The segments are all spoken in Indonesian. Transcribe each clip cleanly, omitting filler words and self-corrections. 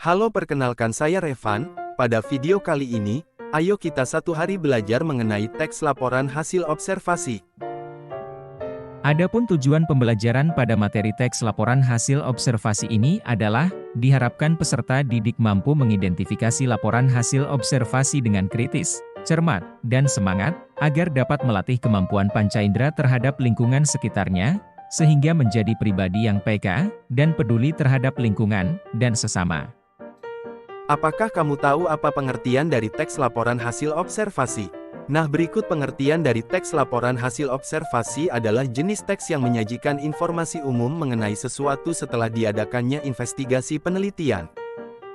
Halo, perkenalkan saya Revan. Pada video kali ini, ayo kita satu hari belajar mengenai teks laporan hasil observasi. Adapun tujuan pembelajaran pada materi teks laporan hasil observasi ini adalah, diharapkan peserta didik mampu mengidentifikasi laporan hasil observasi dengan kritis, cermat, dan semangat, agar dapat melatih kemampuan pancaindera terhadap lingkungan sekitarnya, sehingga menjadi pribadi yang peka, dan peduli terhadap lingkungan, dan sesama. Apakah kamu tahu apa pengertian dari teks laporan hasil observasi? Nah, berikut pengertian dari teks laporan hasil observasi adalah jenis teks yang menyajikan informasi umum mengenai sesuatu setelah diadakannya investigasi penelitian.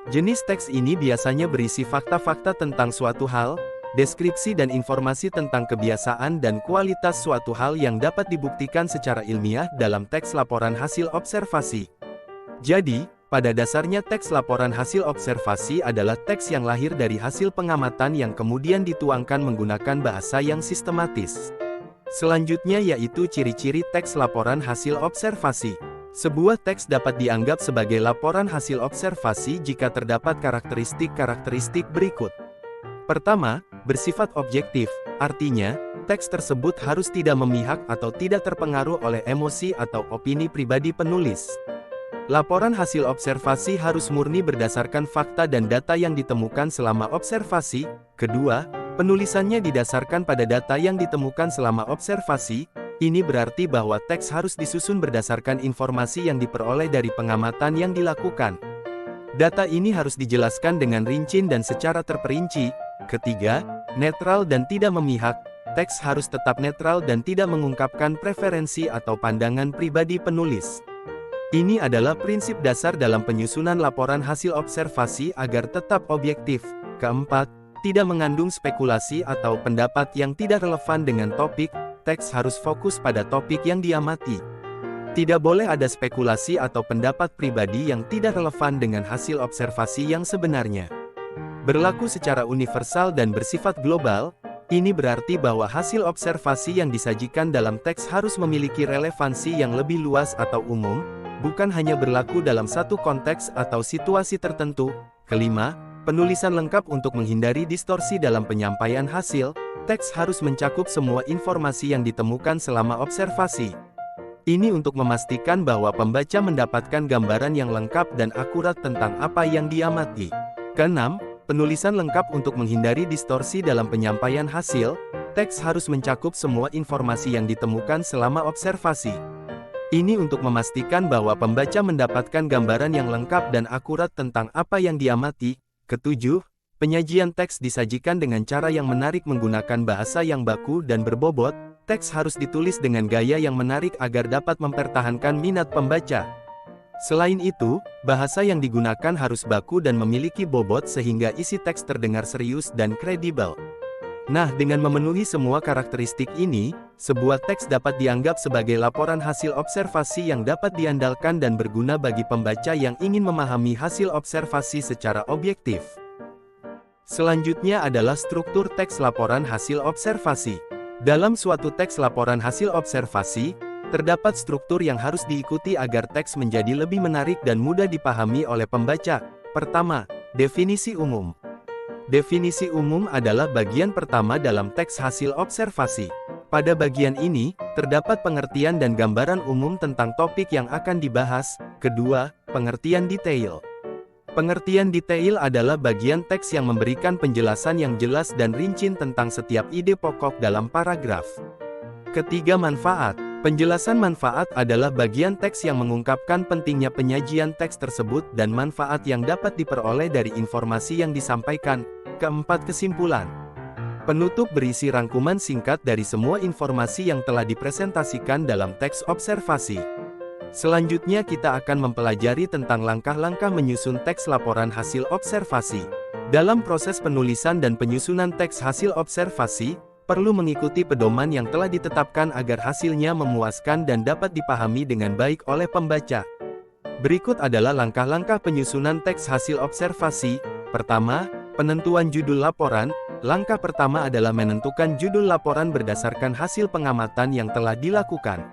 Jenis teks ini biasanya berisi fakta-fakta tentang suatu hal, deskripsi dan informasi tentang kebiasaan dan kualitas suatu hal yang dapat dibuktikan secara ilmiah dalam teks laporan hasil observasi. Jadi, pada dasarnya teks laporan hasil observasi adalah teks yang lahir dari hasil pengamatan yang kemudian dituangkan menggunakan bahasa yang sistematis. Selanjutnya yaitu ciri-ciri teks laporan hasil observasi. Sebuah teks dapat dianggap sebagai laporan hasil observasi jika terdapat karakteristik-karakteristik berikut. Pertama, bersifat objektif, artinya, teks tersebut harus tidak memihak atau tidak terpengaruh oleh emosi atau opini pribadi penulis. Laporan hasil observasi harus murni berdasarkan fakta dan data yang ditemukan selama observasi. Kedua, penulisannya didasarkan pada data yang ditemukan selama observasi. Ini berarti bahwa teks harus disusun berdasarkan informasi yang diperoleh dari pengamatan yang dilakukan. Data ini harus dijelaskan dengan rinci dan secara terperinci. Ketiga, netral dan tidak memihak. Teks harus tetap netral dan tidak mengungkapkan preferensi atau pandangan pribadi penulis. Ini adalah prinsip dasar dalam penyusunan laporan hasil observasi agar tetap objektif. Keempat, tidak mengandung spekulasi atau pendapat yang tidak relevan dengan topik. Teks harus fokus pada topik yang diamati. Tidak boleh ada spekulasi atau pendapat pribadi yang tidak relevan dengan hasil observasi yang sebenarnya. Berlaku secara universal dan bersifat global, ini berarti bahwa hasil observasi yang disajikan dalam teks harus memiliki relevansi yang lebih luas atau umum, bukan hanya berlaku dalam satu konteks atau situasi tertentu. Kelima, penulisan lengkap untuk menghindari distorsi dalam penyampaian hasil. Teks harus mencakup semua informasi yang ditemukan selama observasi. Ini untuk memastikan bahwa pembaca mendapatkan gambaran yang lengkap dan akurat tentang apa yang diamati. Keenam, penulisan lengkap untuk menghindari distorsi dalam penyampaian hasil. Teks harus mencakup semua informasi yang ditemukan selama observasi. Ini untuk memastikan bahwa pembaca mendapatkan gambaran yang lengkap dan akurat tentang apa yang diamati. Ketujuh, penyajian teks disajikan dengan cara yang menarik menggunakan bahasa yang baku dan berbobot. Teks harus ditulis dengan gaya yang menarik agar dapat mempertahankan minat pembaca. Selain itu, bahasa yang digunakan harus baku dan memiliki bobot sehingga isi teks terdengar serius dan kredibel. Nah, dengan memenuhi semua karakteristik ini, sebuah teks dapat dianggap sebagai laporan hasil observasi yang dapat diandalkan dan berguna bagi pembaca yang ingin memahami hasil observasi secara objektif. Selanjutnya adalah struktur teks laporan hasil observasi. Dalam suatu teks laporan hasil observasi, terdapat struktur yang harus diikuti agar teks menjadi lebih menarik dan mudah dipahami oleh pembaca. Pertama, definisi umum. Definisi umum adalah bagian pertama dalam teks hasil observasi. Pada bagian ini, terdapat pengertian dan gambaran umum tentang topik yang akan dibahas. Kedua, pengertian detail. Pengertian detail adalah bagian teks yang memberikan penjelasan yang jelas dan rinci tentang setiap ide pokok dalam paragraf. Ketiga, manfaat. Penjelasan manfaat adalah bagian teks yang mengungkapkan pentingnya penyajian teks tersebut dan manfaat yang dapat diperoleh dari informasi yang disampaikan. Keempat, kesimpulan. Penutup berisi rangkuman singkat dari semua informasi yang telah dipresentasikan dalam teks observasi. Selanjutnya kita akan mempelajari tentang langkah-langkah menyusun teks laporan hasil observasi. Dalam proses penulisan dan penyusunan teks hasil observasi, perlu mengikuti pedoman yang telah ditetapkan agar hasilnya memuaskan dan dapat dipahami dengan baik oleh pembaca. Berikut adalah langkah-langkah penyusunan teks hasil observasi. Pertama, penentuan judul laporan. Langkah pertama adalah menentukan judul laporan berdasarkan hasil pengamatan yang telah dilakukan.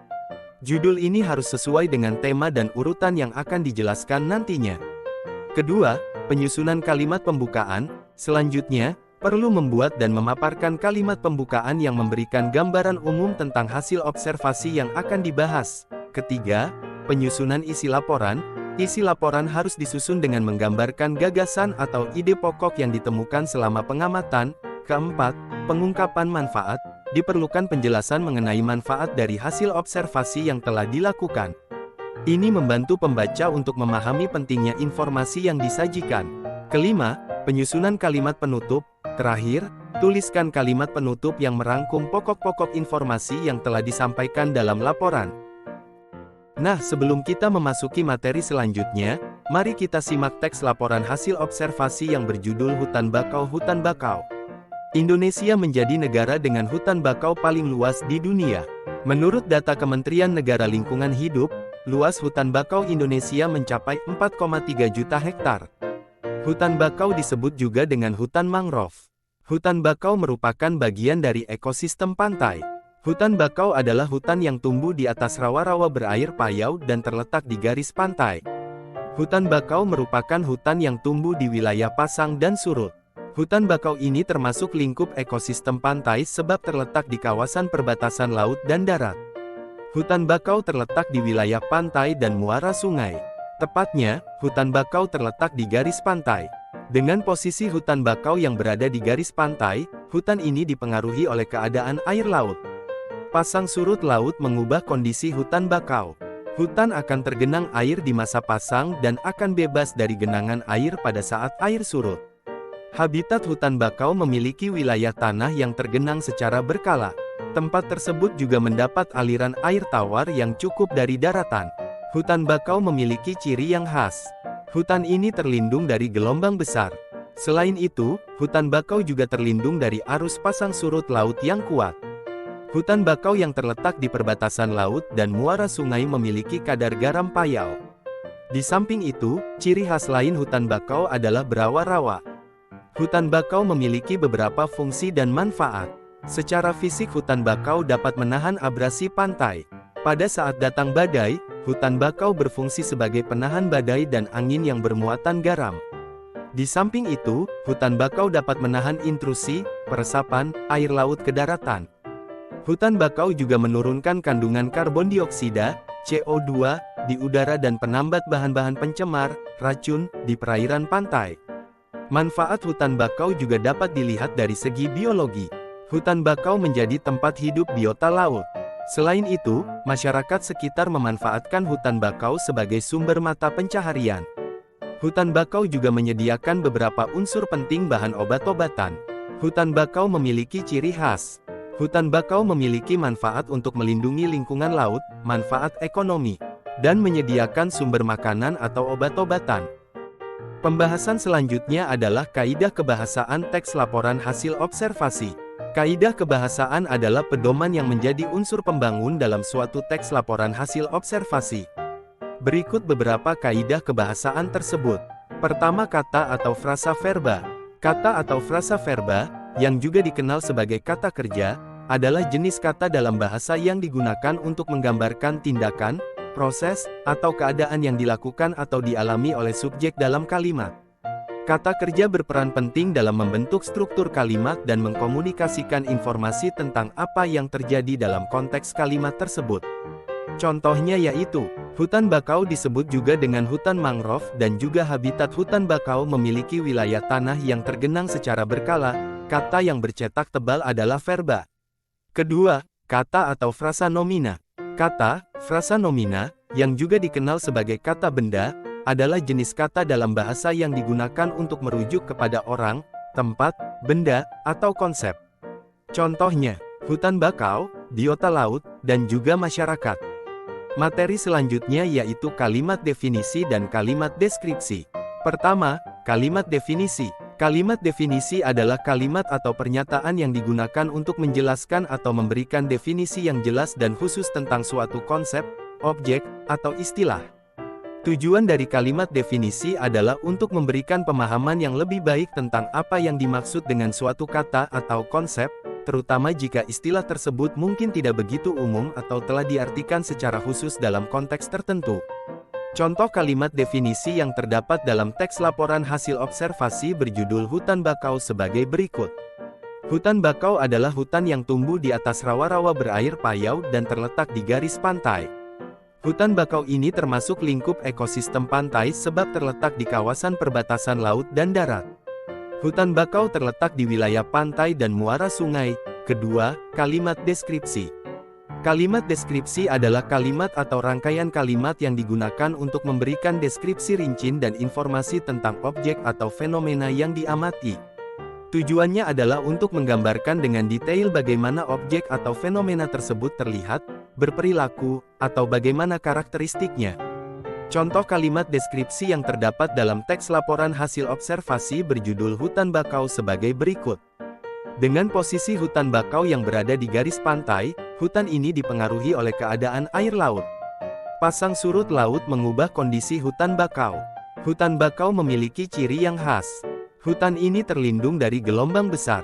Judul ini harus sesuai dengan tema dan urutan yang akan dijelaskan nantinya. Kedua, penyusunan kalimat pembukaan. Selanjutnya, perlu membuat dan memaparkan kalimat pembukaan yang memberikan gambaran umum tentang hasil observasi yang akan dibahas. Ketiga, penyusunan isi laporan. Isi laporan harus disusun dengan menggambarkan gagasan atau ide pokok yang ditemukan selama pengamatan. Keempat, pengungkapan manfaat. Diperlukan penjelasan mengenai manfaat dari hasil observasi yang telah dilakukan. Ini membantu pembaca untuk memahami pentingnya informasi yang disajikan. Kelima, penyusunan kalimat penutup. Terakhir, tuliskan kalimat penutup yang merangkum pokok-pokok informasi yang telah disampaikan dalam laporan. Nah, sebelum kita memasuki materi selanjutnya, mari kita simak teks laporan hasil observasi yang berjudul Hutan Bakau. Hutan bakau. Indonesia menjadi negara dengan hutan bakau paling luas di dunia. Menurut data Kementerian Negara Lingkungan Hidup, luas hutan bakau Indonesia mencapai 4,3 juta hektar. Hutan bakau disebut juga dengan hutan mangrove. Hutan bakau merupakan bagian dari ekosistem pantai. Hutan bakau adalah hutan yang tumbuh di atas rawa-rawa berair payau dan terletak di garis pantai. Hutan bakau merupakan hutan yang tumbuh di wilayah pasang dan surut. Hutan bakau ini termasuk lingkup ekosistem pantai sebab terletak di kawasan perbatasan laut dan darat. Hutan bakau terletak di wilayah pantai dan muara sungai. Tepatnya, hutan bakau terletak di garis pantai. Dengan posisi hutan bakau yang berada di garis pantai, hutan ini dipengaruhi oleh keadaan air laut. Pasang surut laut mengubah kondisi hutan bakau. Hutan akan tergenang air di masa pasang dan akan bebas dari genangan air pada saat air surut. Habitat hutan bakau memiliki wilayah tanah yang tergenang secara berkala. Tempat tersebut juga mendapat aliran air tawar yang cukup dari daratan. Hutan bakau memiliki ciri yang khas. Hutan ini terlindung dari gelombang besar. Selain itu, hutan bakau juga terlindung dari arus pasang surut laut yang kuat. Hutan bakau yang terletak di perbatasan laut dan muara sungai memiliki kadar garam payau. Di samping itu, ciri khas lain hutan bakau adalah berawa-rawa. Hutan bakau memiliki beberapa fungsi dan manfaat. Secara fisik hutan bakau dapat menahan abrasi pantai. Pada saat datang badai, hutan bakau berfungsi sebagai penahan badai dan angin yang bermuatan garam. Di samping itu, hutan bakau dapat menahan intrusi, peresapan, air laut ke daratan. Hutan bakau juga menurunkan kandungan karbon dioksida, CO2, di udara dan penambat bahan-bahan pencemar, racun, di perairan pantai. Manfaat hutan bakau juga dapat dilihat dari segi biologi. Hutan bakau menjadi tempat hidup biota laut. Selain itu, masyarakat sekitar memanfaatkan hutan bakau sebagai sumber mata pencaharian. Hutan bakau juga menyediakan beberapa unsur penting bahan obat-obatan. Hutan bakau memiliki ciri khas. Hutan bakau memiliki manfaat untuk melindungi lingkungan laut, manfaat ekonomi, dan menyediakan sumber makanan atau obat-obatan. Pembahasan selanjutnya adalah kaidah kebahasaan teks laporan hasil observasi. Kaidah kebahasaan adalah pedoman yang menjadi unsur pembangun dalam suatu teks laporan hasil observasi. Berikut beberapa kaidah kebahasaan tersebut. Pertama, kata atau frasa verba. Kata atau frasa verba, yang juga dikenal sebagai kata kerja, adalah jenis kata dalam bahasa yang digunakan untuk menggambarkan tindakan, proses, atau keadaan yang dilakukan atau dialami oleh subjek dalam kalimat. Kata kerja berperan penting dalam membentuk struktur kalimat dan mengkomunikasikan informasi tentang apa yang terjadi dalam konteks kalimat tersebut. Contohnya yaitu, hutan bakau disebut juga dengan hutan mangrove dan juga habitat hutan bakau memiliki wilayah tanah yang tergenang secara berkala. Kata yang bercetak tebal adalah verba. Kedua, kata atau frasa nomina. Kata, frasa nomina, yang juga dikenal sebagai kata benda, adalah jenis kata dalam bahasa yang digunakan untuk merujuk kepada orang, tempat, benda, atau konsep. Contohnya, hutan bakau, biota laut, dan juga masyarakat. Materi selanjutnya yaitu kalimat definisi dan kalimat deskripsi. Pertama, kalimat definisi. Kalimat definisi adalah kalimat atau pernyataan yang digunakan untuk menjelaskan atau memberikan definisi yang jelas dan khusus tentang suatu konsep, objek, atau istilah. Tujuan dari kalimat definisi adalah untuk memberikan pemahaman yang lebih baik tentang apa yang dimaksud dengan suatu kata atau konsep, terutama jika istilah tersebut mungkin tidak begitu umum atau telah diartikan secara khusus dalam konteks tertentu. Contoh kalimat definisi yang terdapat dalam teks laporan hasil observasi berjudul hutan bakau sebagai berikut. Hutan bakau adalah hutan yang tumbuh di atas rawa-rawa berair payau dan terletak di garis pantai. Hutan bakau ini termasuk lingkup ekosistem pantai sebab terletak di kawasan perbatasan laut dan darat. Hutan bakau terletak di wilayah pantai dan muara sungai. Kedua, kalimat deskripsi. Kalimat deskripsi adalah kalimat atau rangkaian kalimat yang digunakan untuk memberikan deskripsi rinci dan informasi tentang objek atau fenomena yang diamati. Tujuannya adalah untuk menggambarkan dengan detail bagaimana objek atau fenomena tersebut terlihat, berperilaku, atau bagaimana karakteristiknya. Contoh kalimat deskripsi yang terdapat dalam teks laporan hasil observasi berjudul hutan bakau sebagai berikut. Dengan posisi hutan bakau yang berada di garis pantai, hutan ini dipengaruhi oleh keadaan air laut. Pasang surut laut mengubah kondisi hutan bakau. Hutan bakau memiliki ciri yang khas. Hutan ini terlindung dari gelombang besar.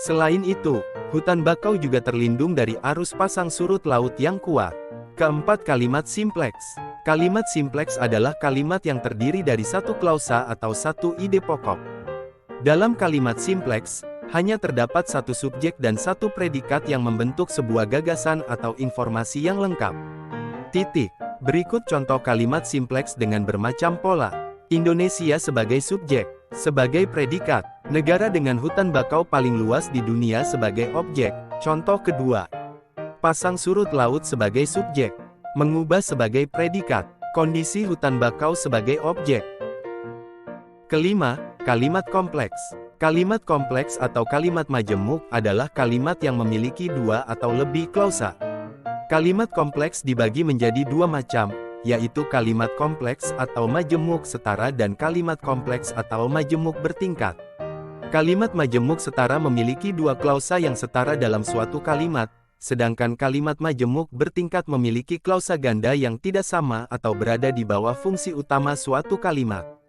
Selain itu, hutan bakau juga terlindung dari arus pasang surut laut yang kuat. Keempat, kalimat simpleks. Kalimat simpleks adalah kalimat yang terdiri dari satu klausa atau satu ide pokok. Dalam kalimat simpleks, hanya terdapat satu subjek dan satu predikat yang membentuk sebuah gagasan atau informasi yang lengkap. Titik. Berikut contoh kalimat simpleks dengan bermacam pola. Indonesia sebagai subjek. Sebagai predikat. Negara dengan hutan bakau paling luas di dunia sebagai objek. Contoh kedua. Pasang surut laut sebagai subjek. Mengubah sebagai predikat. Kondisi hutan bakau sebagai objek. Kelima, kalimat kompleks. Kalimat kompleks atau kalimat majemuk adalah kalimat yang memiliki dua atau lebih klausa. Kalimat kompleks dibagi menjadi dua macam, yaitu kalimat kompleks atau majemuk setara dan kalimat kompleks atau majemuk bertingkat. Kalimat majemuk setara memiliki dua klausa yang setara dalam suatu kalimat, sedangkan kalimat majemuk bertingkat memiliki klausa ganda yang tidak sama atau berada di bawah fungsi utama suatu kalimat.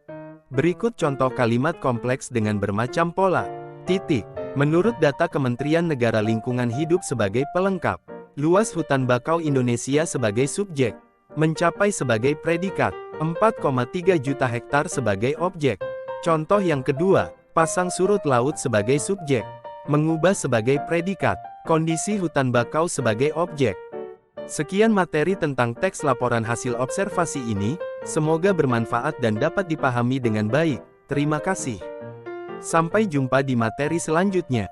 Berikut contoh kalimat kompleks dengan bermacam pola. Titik. Menurut data Kementerian Negara Lingkungan Hidup sebagai pelengkap, luas hutan bakau Indonesia sebagai subjek, mencapai sebagai predikat, 4,3 juta hektar sebagai objek. Contoh yang kedua, pasang surut laut sebagai subjek, mengubah sebagai predikat, kondisi hutan bakau sebagai objek. Sekian materi tentang teks laporan hasil observasi ini, semoga bermanfaat dan dapat dipahami dengan baik. Terima kasih. Sampai jumpa di materi selanjutnya.